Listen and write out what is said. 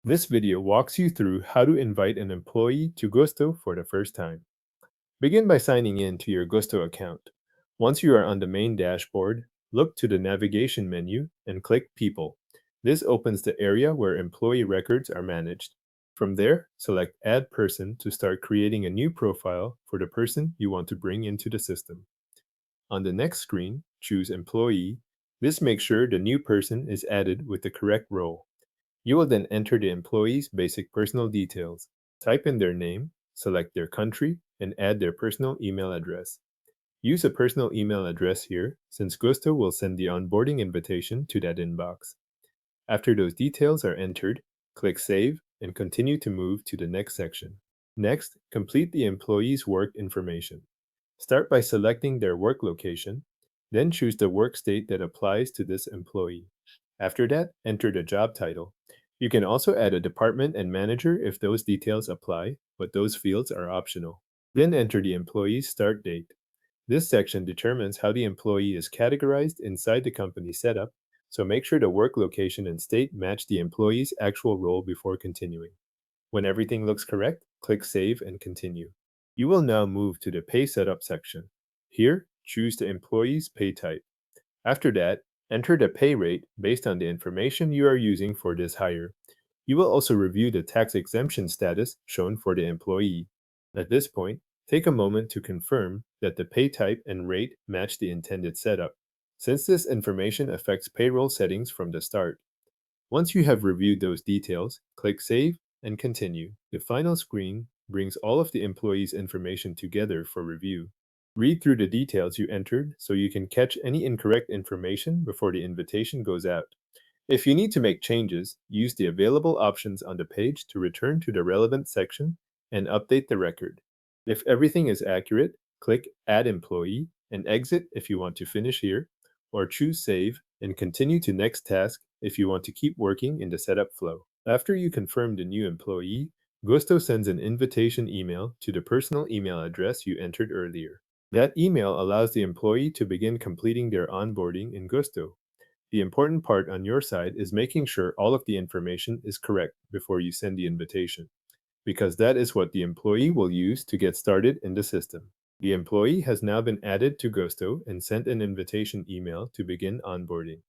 This video walks you through how to invite an employee to Gusto for the first time. Begin by signing in to your Gusto account. Once you are on the main dashboard, look to the navigation menu and click People. This opens the area where employee records are managed. From there, select Add Person to start creating a new profile for the person you want to bring into the system. On the next screen, choose Employee. This makes sure the new person is added with the correct role. You will then enter the employee's basic personal details. Type in their name, select their country, and add their personal email address. Use a personal email address here, since Gusto will send the onboarding invitation to that inbox. After those details are entered, click Save and continue to move to the next section. Next, complete the employee's work information. Start by selecting their work location, then choose the work state that applies to this employee. After that, enter the job title. You can also add a department and manager if those details apply, but those fields are optional. Then enter the employee's start date. This section determines how the employee is categorized inside the company setup, so make sure the work location and state match the employee's actual role before continuing. When everything looks correct, click Save and Continue. You will now move to the Pay Setup section. Here, choose the employee's pay type. After that, enter the pay rate based on the information you are using for this hire. You will also review the tax exemption status shown for the employee. At this point, take a moment to confirm that the pay type and rate match the intended setup, since this information affects payroll settings from the start. Once you have reviewed those details, click Save and Continue. The final screen brings all of the employee's information together for review. Read through the details you entered so you can catch any incorrect information before the invitation goes out. If you need to make changes, use the available options on the page to return to the relevant section and update the record. If everything is accurate, click Add Employee and exit if you want to finish here, or choose Save and continue to next task if you want to keep working in the setup flow. After you confirm the new employee, Gusto sends an invitation email to the personal email address you entered earlier. That email allows the employee to begin completing their onboarding in Gusto. The important part on your side is making sure all of the information is correct before you send the invitation, because that is what the employee will use to get started in the system. The employee has now been added to Gusto and sent an invitation email to begin onboarding.